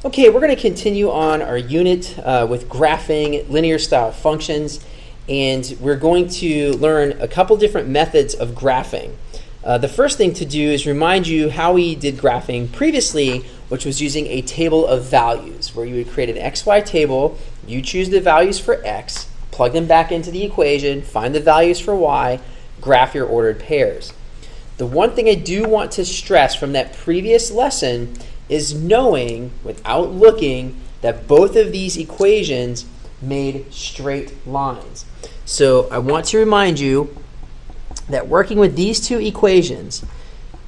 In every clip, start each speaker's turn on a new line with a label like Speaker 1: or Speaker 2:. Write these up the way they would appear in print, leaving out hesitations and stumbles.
Speaker 1: Okay, we're going to continue on our unit with graphing linear style functions, and we're going to learn a couple different methods of graphing. The first thing to do is remind you how we did graphing previously, which was using a table of values, where you would create an XY table, you choose the values for X, plug them back into the equation, find the values for Y, graph your ordered pairs. The one thing I do want to stress from that previous lesson is knowing, without looking, that both of these equations made straight lines. So I want to remind you that working with these two equations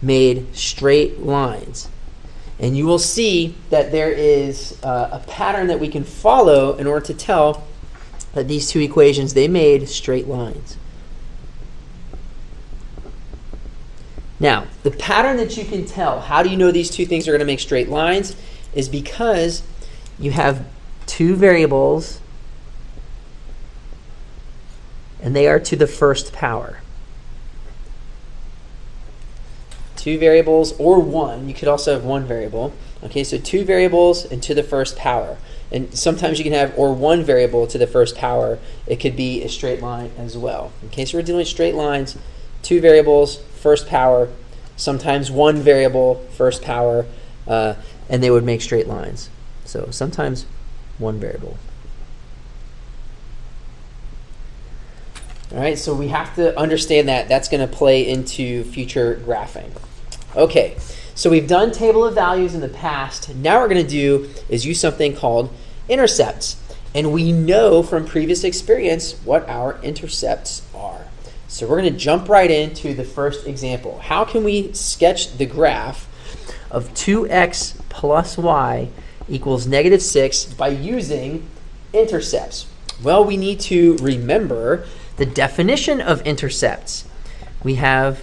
Speaker 1: made straight lines. And you will see that there is a pattern that we can follow in order to tell that these two equations, they made straight lines. Now, the pattern that you can tell, how do you know these two things are going to make straight lines, is because you have two variables and they are to the first power. Two variables or one. You could also have one variable. Okay, so two variables and to the first power. And sometimes you can have or one variable to the first power. It could be a straight line as well. Okay, so we're dealing with straight lines, two variables, first power, sometimes one variable, first power, and they would make straight lines. So sometimes one variable. All right, so we have to understand that that's going to play into future graphing. Okay, so we've done table of values in the past. Now what we're going to do is use something called intercepts. And we know from previous experience what our intercepts are. So we're going to jump right into the first example. How can we sketch the graph of 2x plus y equals -6 by using intercepts? Well, we need to remember the definition of intercepts. We have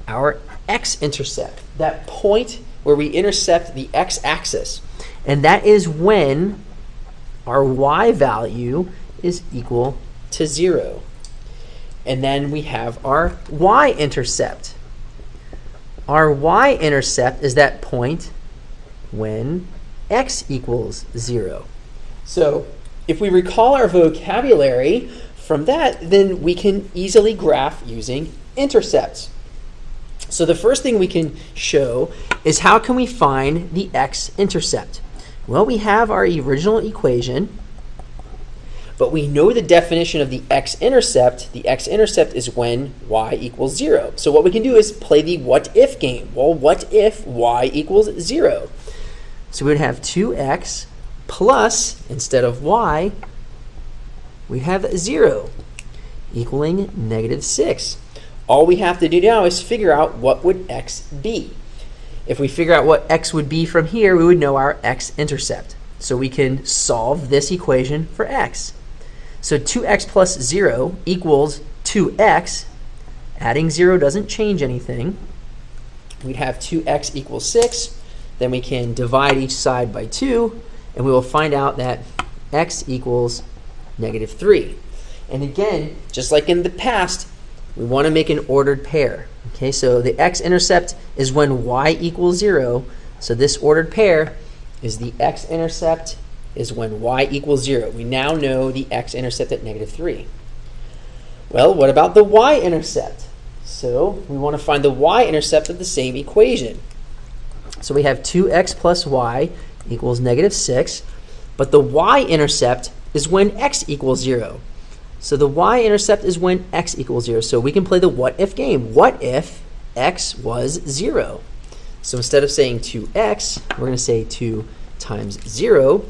Speaker 1: our x-intercept, that point where we intercept the x-axis. And that is when our y value is equal to 0. And then we have our y-intercept. Our y-intercept is that point when x equals 0. So if we recall our vocabulary from that, then we can easily graph using intercepts. So the first thing we can show is how can we find the x-intercept? Well, we have our original equation, but we know the definition of the x-intercept. The x-intercept is when y equals 0. So what we can do is play the what-if game. Well, what if y equals 0? So we would have 2x plus, instead of y, we have 0, equaling -6. All we have to do now is figure out what would x be. If we figure out what x would be from here, we would know our x-intercept. So we can solve this equation for x. So 2x plus 0 equals 2x. Adding 0 doesn't change anything. We'd have 2x equals 6. Then we can divide each side by 2, and we will find out that x equals -3. And again, just like in the past, we want to make an ordered pair. Okay, so the x-intercept is when y equals 0. So this ordered pair is the x-intercept is when y equals 0. We now know the x-intercept at -3. Well, what about the y-intercept? So we want to find the y-intercept of the same equation. So we have 2x plus y equals -6, but the y-intercept is when x equals 0. So the y-intercept is when x equals 0. So we can play the what-if game. What if x was 0? So instead of saying 2x, we're going to say 2 times 0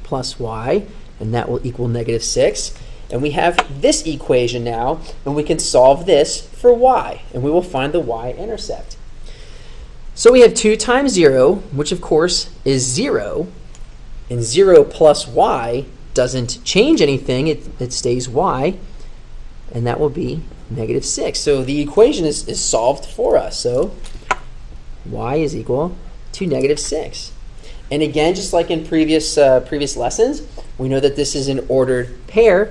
Speaker 1: plus y, and that will equal -6. And we have this equation now, and we can solve this for y, and we will find the y-intercept. So we have 2 times 0, which of course is 0, and 0 plus y doesn't change anything. It stays y, and that will be -6. So the equation is solved for us. So y is equal to -6. And again, just like in previous lessons, we know that this is an ordered pair.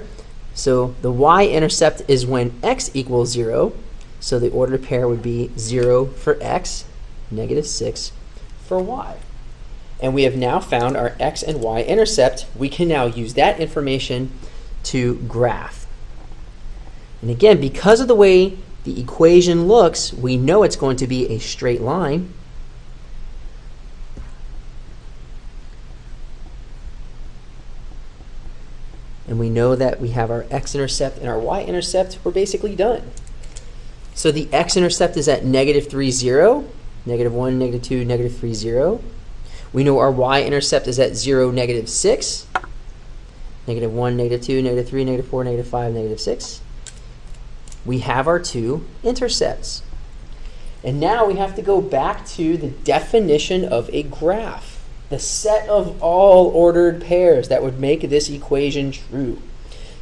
Speaker 1: So the y-intercept is when x equals 0. So the ordered pair would be 0 for x, -6 for y. And we have now found our x and y-intercept. We can now use that information to graph. And again, because of the way the equation looks, we know it's going to be a straight line. And we know that we have our x-intercept and our y-intercept. We're basically done. So the x-intercept is at -3, 0, -1, -2, -3, 0. We know our y-intercept is at 0, -6, -1, -2, -3, -4, -5, -6. We have our two intercepts. And now we have to go back to the definition of a graph, the set of all ordered pairs that would make this equation true.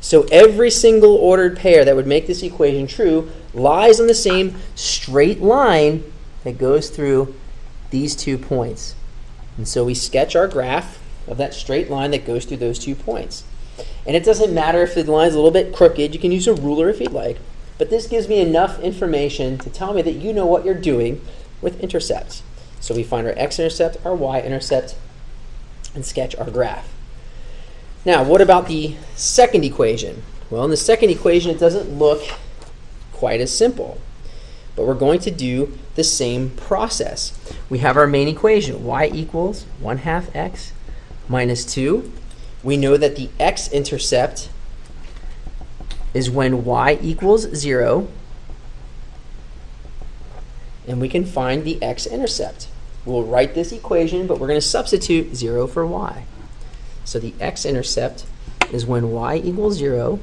Speaker 1: So every single ordered pair that would make this equation true lies on the same straight line that goes through these 2 points. And so we sketch our graph of that straight line that goes through those 2 points. And it doesn't matter if the line's a little bit crooked. You can use a ruler if you'd like. But this gives me enough information to tell me that you know what you're doing with intercepts. So we find our x-intercept, our y-intercept, and sketch our graph. Now, what about the second equation? Well, in the second equation, it doesn't look quite as simple. But we're going to do the same process. We have our main equation, y equals 1/2 x minus 2. We know that the x-intercept is when y equals 0. And we can find the x-intercept. We'll write this equation, but we're going to substitute 0 for y. So the x-intercept is when y equals 0.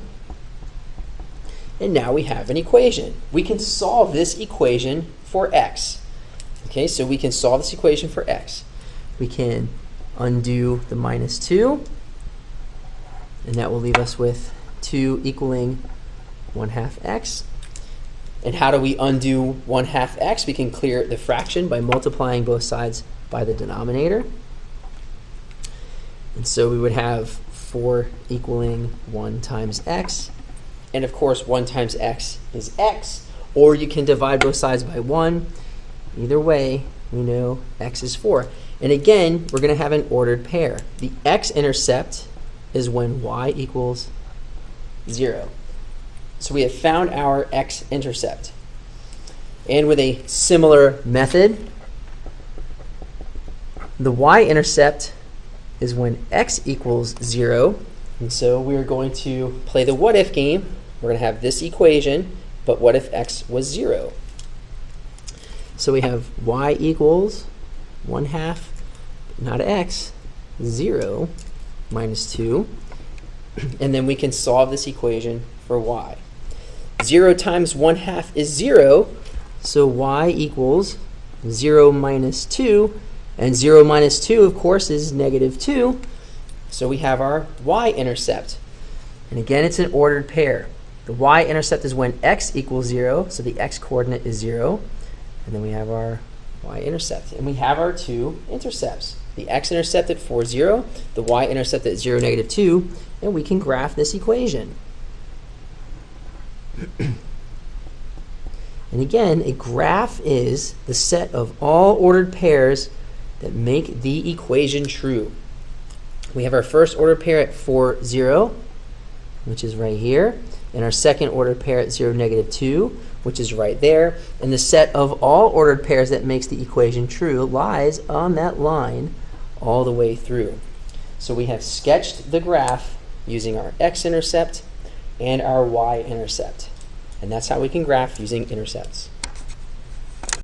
Speaker 1: And now we have an equation. We can solve this equation for x. Okay, so we can solve this equation for x. We can undo the -2, and that will leave us with 2 equaling 1/2 x. And how do we undo 1/2 x? We can clear the fraction by multiplying both sides by the denominator. And so we would have 4 equaling 1 times x. And of course, 1 times x is x. Or you can divide both sides by 1. Either way, we know x is 4. And again, we're going to have an ordered pair. The x-intercept is when y equals 0. So we have found our x-intercept. And with a similar method, the y-intercept is when x equals 0. And so we're going to play the what if game. We're going to have this equation, but what if x was 0? So we have y equals 1/2, not x, 0 minus 2. And then we can solve this equation for y. 0 times 1/2 is 0, so y equals 0 minus 2. And 0 minus 2, of course, is -2. So we have our y-intercept. And again, it's an ordered pair. The y-intercept is when x equals 0, so the x-coordinate is 0. And then we have our y-intercept. And we have our two intercepts. The x-intercept at 4, 0, the y-intercept at 0, -2, and we can graph this equation. And again, a graph is the set of all ordered pairs that make the equation true. We have our first ordered pair at 4, 0, which is right here, and our second ordered pair at 0, -2, which is right there. And the set of all ordered pairs that makes the equation true lies on that line all the way through. So we have sketched the graph using our x-intercept and our y-intercept. And that's how we can graph using intercepts.